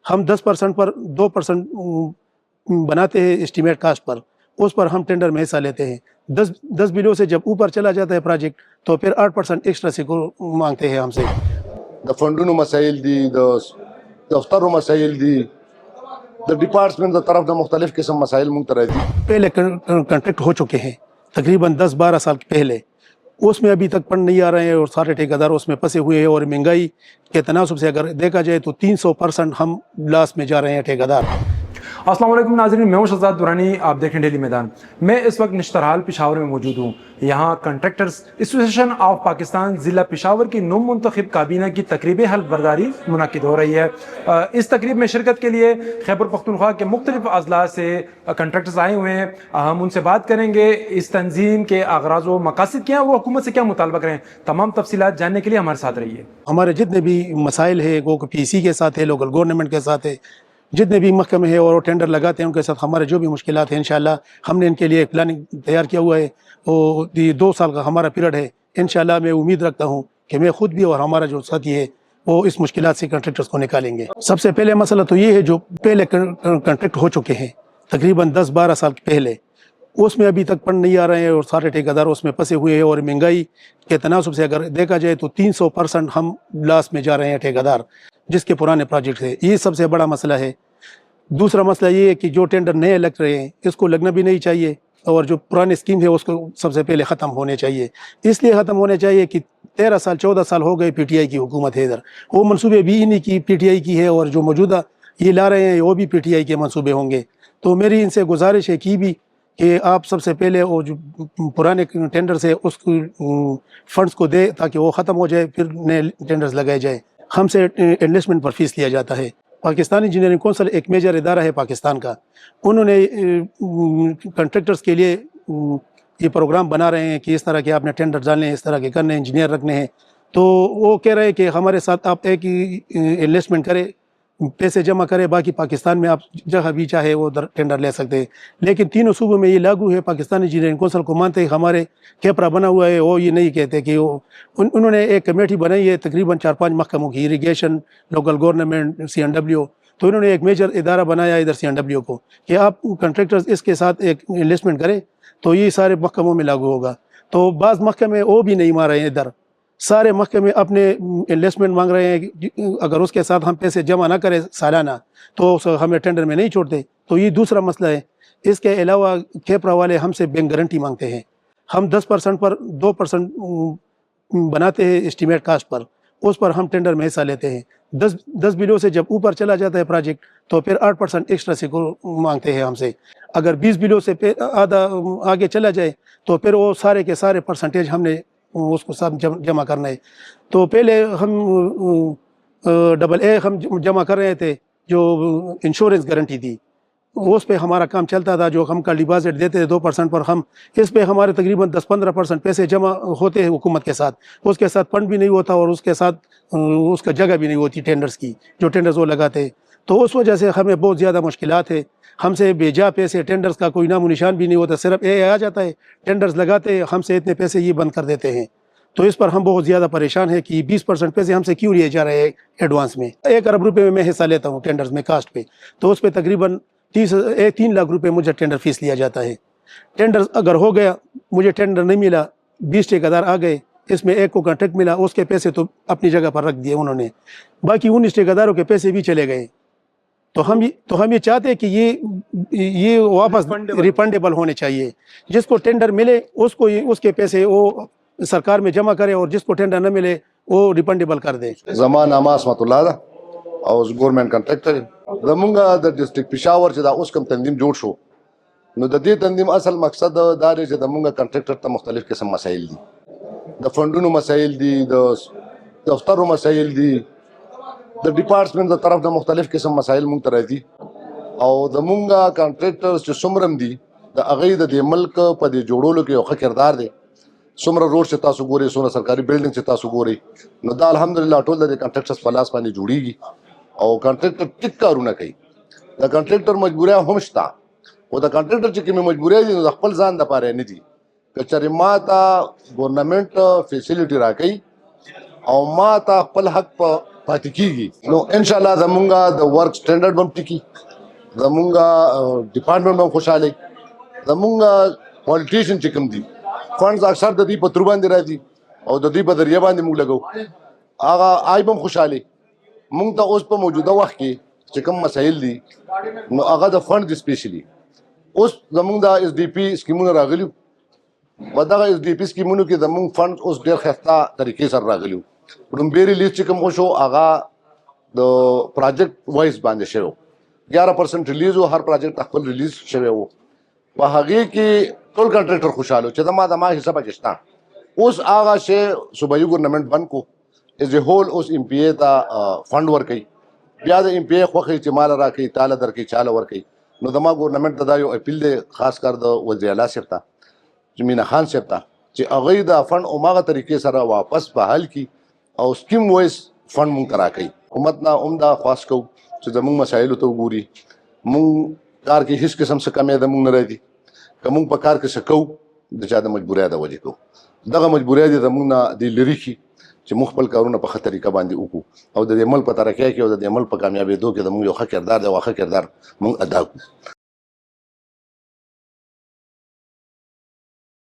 ہم 10% پر 2% بناتے ہیں اسٹیمیٹ کاسٹ پر، اس پر ہم ٹینڈر میں حصہ لیتے ہیں۔ 10 بلیوں سے جب اوپر چلا جاتا ہے پروجیکٹ تو پھر 8% ایکسٹرا سے مانگتے ہیں ہم سے۔ د فنډونو مسایل دي، د دفترو مسایل دي، د ډپارټمنټ د طرف د مختلف قسم مسائل مونږ ته راځي۔ پہلے کنٹریکٹ ہو چکے ہیں تقریباً 10-12 سال پہلے، اس میں ابھی تک فنڈ نہیں آ رہے ہیں اور سارے ٹھیکیدار اس میں پھنسے ہوئے ہیں، اور مہنگائی کے تناسب سے اگر دیکھا جائے تو 300% ہم لاس میں جا رہے ہیں ٹھیکیدار۔ السلام علیکم ناظرین، میں ہوں شہزاد دورانی، آپ دیکھیں ڈیلی میدان۔ میں اس وقت نشترحال پشاور میں موجود ہوں۔ یہاں کنٹریکٹرز ایسوسیشن آف پاکستان ضلع پشاور کی نو منتخب کابینہ کی تقریب حلف برداری منعقد ہو رہی ہے۔ اس تقریب میں شرکت کے لیے خیبر پختونخوا کے مختلف اضلاع سے کنٹریکٹرز آئے ہوئے ہیں۔ ہم ان سے بات کریں گے اس تنظیم کے اغراض و مقاصد کیا ہیں، وہ حکومت سے کیا مطالبہ کریں۔ تمام تفصیلات جاننے کے لیے ہمارے ساتھ رہیے۔ ہمارے جتنے بھی مسائل ہیں وہ پی سی کے ساتھ ہے، لوکل گورنمنٹ کے ساتھ ہے، جتنے بھی محکمے ہیں اور ٹینڈر لگاتے ہیں ان کے ساتھ ہمارے جو بھی مشکلات ہیں انشاءاللہ ہم نے ان کے لیے ایک پلاننگ تیار کیا ہوا ہے۔ وہ 2 سال کا ہمارا پیریڈ ہے۔ انشاءاللہ میں امید رکھتا ہوں کہ میں خود بھی اور ہمارا جو ساتھی ہے وہ اس مشکلات سے کنٹریکٹرز کو نکالیں گے۔ سب سے پہلے مسئلہ تو یہ ہے جو پہلے کنٹریکٹ ہو چکے ہیں تقریباً 10-12 سال پہلے، اس میں ابھی تک فنڈ نہیں آ رہے ہیں اور سارے ٹھیکیدار اس میں پھنسے ہوئے ہیں، اور مہنگائی کے تناسب سے اگر دیکھا جائے تو 300% ہم لاس میں جا رہے ہیں ٹھیکیدار جس کے پرانے پروجیکٹ ہے۔ یہ سب سے بڑا مسئلہ ہے۔ دوسرا مسئلہ یہ ہے کہ جو ٹینڈر نئے لگ رہے ہیں اس کو لگنا بھی نہیں چاہیے، اور جو پرانے اسکیم ہے اس کو سب سے پہلے ختم ہونے چاہیے۔ اس لیے ختم ہونے چاہیے کہ 13 سال 14 سال ہو گئے پی ٹی آئی کی حکومت ہے ادھر، وہ منصوبے بھی انہی کی پی ٹی آئی کی ہے، اور جو موجودہ یہ لا رہے ہیں وہ بھی پی ٹی آئی کے منصوبے ہوں گے۔ تو میری ان سے گزارش ہے بھی کہ آپ سب سے پہلے وہ جو پرانے ٹینڈرز ہے اس کو فنڈز کو دے تاکہ وہ ختم ہو جائے، پھر نئے ٹینڈرز لگائے جائیں۔ ہم سے انویسٹمنٹ پر فیس لیا جاتا ہے۔ پاکستانی انجینئرنگ کونسل ایک میجر ادارہ ہے پاکستان کا، انہوں نے کنٹریکٹرز کے لیے یہ پروگرام بنا رہے ہیں کہ اس طرح کے آپ نے ٹینڈر ڈالنے ہیں، اس طرح کے کرنے ہیں، انجینئر رکھنے ہیں۔ تو وہ کہہ رہے ہیں کہ ہمارے ساتھ آپ ایک ہی انویسٹمنٹ کرے، پیسے جمع کرے، باقی پاکستان میں آپ جہاں بھی چاہے وہ ٹینڈر لے سکتے ہیں۔ لیکن تینوں صوبوں میں یہ لاگو ہے۔ پاکستانی انجینئرنگ کونسل کو مانتے ہیں، ہمارے کیپرا بنا ہوا ہے، وہ یہ نہیں کہتے کہ انہوں نے ایک کمیٹی بنائی ہے تقریباً 4-5 محکموں کی، اریگیشن، لوکل گورنمنٹ، CNW، تو انہوں نے ایک میجر ادارہ بنایا ادھر CNW کو کہ آپ کنٹریکٹرز اس کے ساتھ ایک انویسٹمنٹ کریں تو یہ سارے محکموں میں لاگو ہوگا۔ تو بعض محکمے وہ بھی نہیں مان رہے ہیں، ادھر سارے محکمے اپنے انویسٹمنٹ مانگ رہے ہیں، اگر اس کے ساتھ ہم پیسے جمع نہ کریں سالانہ تو ہمیں ٹینڈر میں نہیں چھوڑتے۔ تو یہ دوسرا مسئلہ ہے۔ اس کے علاوہ کیپرا والے ہم سے بینک گارنٹی مانگتے ہیں۔ ہم 10% پر 2% بناتے ہیں اسٹیمیٹ کاسٹ پر، اس پر ہم ٹینڈر میں حصہ لیتے ہیں۔ 10 بلیوں سے جب اوپر چلا جاتا ہے پروجیکٹ تو پھر 8% ایکسٹرا سے مانگتے ہیں ہم سے۔ اگر 20 بلیوں سے آدھا آگے چلا جائے تو پھر وہ سارے کے سارے پرسنٹیج ہم نے اس کو سب جمع کرنا ہے۔ تو پہلے ہم AA ہم جمع کر رہے تھے جو انشورنس گارنٹی تھی، اس پہ ہمارا کام چلتا تھا، جو ہم کا ڈپازٹ دیتے تھے 2% پر، ہم اس پہ ہمارے تقریباً 10-15% پیسے جمع ہوتے ہیں حکومت کے ساتھ، اس کے ساتھ فنڈ بھی نہیں ہوتا اور اس کے ساتھ اس کا جگہ بھی نہیں ہوتی ٹینڈرز کی، جو ٹینڈرز وہ لگاتے۔ تو اس وجہ سے ہمیں بہت زیادہ مشکلات ہے۔ ہم سے بیجا پیسے ٹینڈرز کا کوئی نام و نشان بھی نہیں ہوتا، صرف آ جاتا ہے ٹینڈرز لگاتے، ہم سے اتنے پیسے یہ بند کر دیتے ہیں۔ تو اس پر ہم بہت زیادہ پریشان ہیں کہ 20% پیسے ہم سے کیوں لیے جا رہے ہیں ایڈوانس میں۔ 1 ارب روپے میں حصہ لیتا ہوں ٹینڈرز میں کاسٹ پہ، تو اس پہ تقریباً 3 لاکھ روپے مجھے ٹینڈر فیس لیا جاتا ہے۔ ٹینڈر اگر ہو گیا، مجھے ٹینڈر نہیں ملا، 20 ٹھیکیدار آ گئے، اس میں ایک کو کنٹریکٹ ملا، اس کے پیسے تو اپنی جگہ پر رکھ دیے انہوں نے، باقی 19 ٹھیکیداروں کے پیسے بھی چلے گئے۔ تو ہم یہ چاہتے ہیں کہ یہ واپس ریفنڈیبل ہونے چاہیے۔ جس کو ٹینڈر ملے اس کے پیسے وہ سرکار میں جمع کرے، اور جس کو ٹینڈر نہ ملے وہ ریفنڈیبل کر دے۔ زما نام اسمت الله ده او ګورنمنت کنټریکټر زمونږ د ډسټریکټ پېښور چې دا اوس کوم تنظیم جوړ شو، نو د دې تنظیم اصل مقصد دا دی چې زمونږ کنټریکټر ته مختلف قسم مسایل دي، د فنډونو مسایل دي، د دفترو مسایل دي، د ډپارټمنټ د طرف د مختلف قسم مسایل مونږ ته راځي، او زمونږ کنټریکټرز چې څومره هم دي د هغوی د دې ملک په دې جوړولو کې یو ښه کردار دی۔ څومره روډ چې تاسو ګورئ، څومره سرکاري بلډینګ چې تاسو ګورئ، نو دا الحمدلله ټول د کنټریکټرز په لاس باندې جوړیږي، او کنټریکټر ټیک کارونه کوي۔ د کنټریکټر مجبوریا هم شته، خو د کنټریکټر چې کومې مجبوریا دي نو د خپل ځان دپاره نه دي۔ که چېرې ما ته ګورنمنټ فیسیلیټي راکوي او ما ته خپل حق په پاتې کیږي. نو ان شاء الله زمونږ د ورک سټانډرډ هم ټیکي، زمونږ ډپارټمنټ هم خوشاله، زمونږ پالیټیشن چې کوم دي فنډز اکثر د دې په تر باندې راځي او د دې په ذریعہ باندې موږ لګو، هغه آی هم خوشاله. موږ ته اوس په موجوده وخت کې چې کوم مسایل دي نو هغه د فنډ سپیشلی اوس زمونږ د اس ډي پی سکیمونه راغلي، په دغه اس ډي پی سکیمونو کې زمونږ فنډ اوس ډېر ښایسته طریقې سره راغلي. لومبۍ ریلیز چې کوم وشو هغه د پراجیکټ وایز باندې شوی، 11% ریلیز و، هر پراجیکټ خپل ریلیز شوی و. په هغې کې ټول کنټریکټر خوشحاله چې زما حصه پکې شته. اوس هغه شی صوبایي ګورنمنټ بند کو ایز ا هول، اوس ایم پی اے ته فنډ ورکوي، بیا د ایم پی اے خوښوي چې مال راکوي، تاله درکوي، چاله ورکوي. نو زما ګورنمنټ ته دا یو اپیل دی، خاص کر د وزیر اعلی صاحب ته، چې مینا خان صاحب ته، چې هغوی دا فنډ هماغه طریقې سره واپس بحال کړي او سکیم وایز فنډ مونږ ته راکوي. حکومت نه هم دا خواست کوو چې زمونږ مسایلو ته وګوري، مونږ کار کې هېڅ قسم څه کمی زمونږ نه راځي، که مونږ په کار کې څه کوو د چا د مجبورۍ د وجې کوو. دغه مجبورۍ دې زمونږ نه دې لرې کړي چې موږ خپل کارونه په ښه طریقه باندې وکړو او د دې ملک په ترقۍ کې او د دې ملک په کامیابېدو کې زموږ یو ښه کردار دی او ښه کردار موږ ادا کړو.